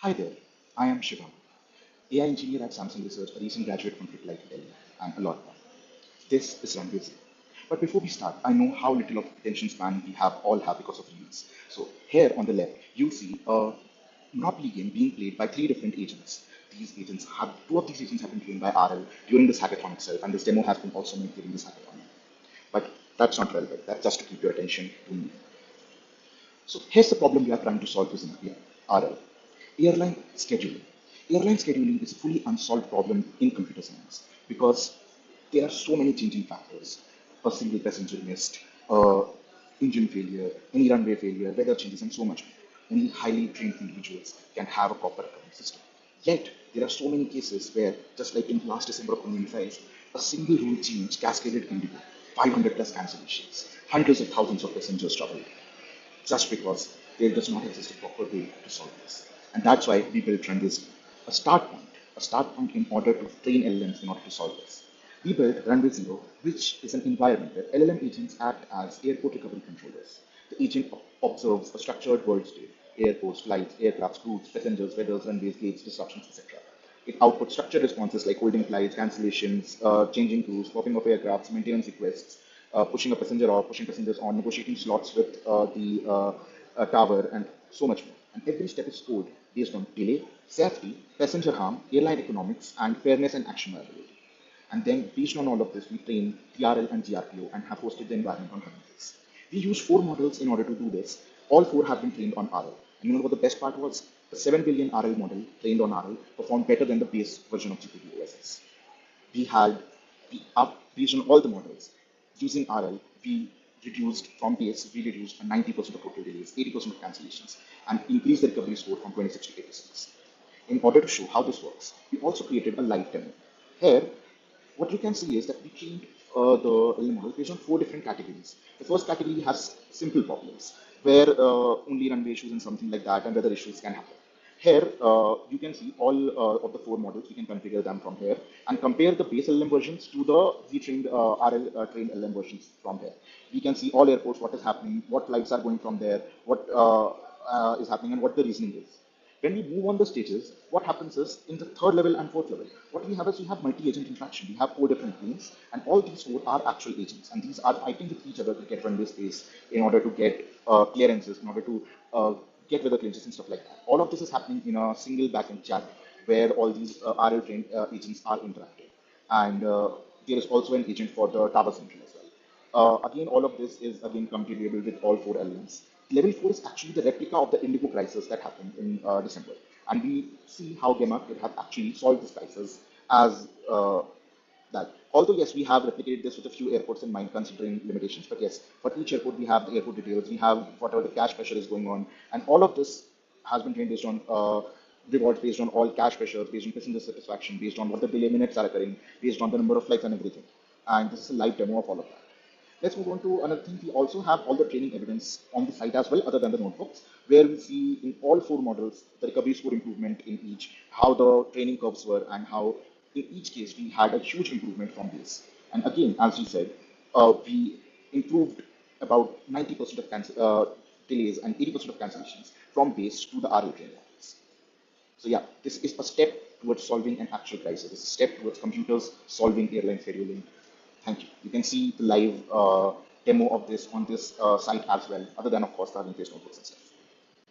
Hi there, I am Shivam, AI engineer at Samsung Research, a recent graduate from Triple Delhi, and a lot more. This is Runway Zero. But before we start, I know how little of attention span we all have because of reels. So here on the left, you see a Monopoly game being played by three different agents. Two of these agents have been trained by RL during this hackathon itself, and this demo has been also made during this hackathon. But that's not relevant. That's just to keep your attention to me. So here's the problem we are trying to solve using RL. Airline scheduling. Airline scheduling is a fully unsolved problem in computer science because there are so many changing factors. A single passenger missed, engine failure, any runway failure, weather changes, and so much more. Only highly trained individuals can have a proper recovery system. Yet, there are so many cases where, just like in last December of 2025, a single rule change cascaded into 500 plus cancellations, hundreds of thousands of passengers traveled just because there does not exist a proper way to solve this. And that's why we built Runways, a start point in order to train LLMs in order to solve this. We built Runway Zero, which is an environment where LLM agents act as airport recovery controllers. The agent observes a structured world state, airports, flights, aircraft, routes, passengers, weathers, runways, gates, disruptions, etc. It outputs structured responses like holding flights, cancellations, changing crews, swapping of aircrafts, maintenance requests, pushing a passenger off, pushing passengers on, negotiating slots with the tower, and so much more. And every step is scored based on delay, safety, passenger harm, airline economics, and fairness and action viability. And then, based on all of this, we train TRL and GRPO and have hosted the environment on Kubernetes. We use four models in order to do this. All four have been trained on RL. And you know what the best part was? The 7 billion RL model trained on RL performed better than the base version of GPT OSS. We had, based on all the models, using RL, we reduced 90% of total delays, 80% of cancellations, and increased the recovery score from 26 to 86. In order to show how this works, we also created a live demo. Here, what you can see is that we trained the LLM model based on four different categories. The first category has simple problems, where only runway issues and something like that, and weather issues can happen. Here, you can see all of the four models. We can configure them from here and compare the base LLM versions to the retrained RL trained LLM versions from here. We can see all airports, what is happening, what flights are going from there, what is happening, and what the reasoning is. When we move on the stages, what happens is in the third level and fourth level, what we have is we have multi-agent interaction. We have four different teams, and all these four are actual agents, and these are fighting with each other to get runway space in order to get clearances, in order to get weather clearances and stuff like that. All of this is happening in a single backend chat where all these RL trained agents are interacting, and there is also an agent for the Tower Central as well. Again, all of this is again computable with all four elements. Level 4 is actually the replica of the Indigo crisis that happened in December. And we see how Gemma could have actually solved this crisis as that. Although, yes, we have replicated this with a few airports in mind, considering limitations. But yes, for each airport, we have the airport details, we have whatever the cash pressure is going on. And all of this has been trained based on rewards, based on all cash pressures, based on passenger satisfaction, based on what the delay minutes are occurring, based on the number of flights and everything. And this is a live demo of all of that. Let's move on to another thing. We also have all the training evidence on the site as well, other than the notebooks, where we see in all four models the recovery score improvement in each, how the training curves were, and how in each case we had a huge improvement from this. And again, as we said, we improved about 90% of delays and 80% of cancellations from base to the RL training models. So yeah, this is a step towards solving an actual crisis. It's a step towards computers solving airline scheduling. Thank you. You can see the live demo of this on this site as well, other than, of course, the having face notebooks and stuff.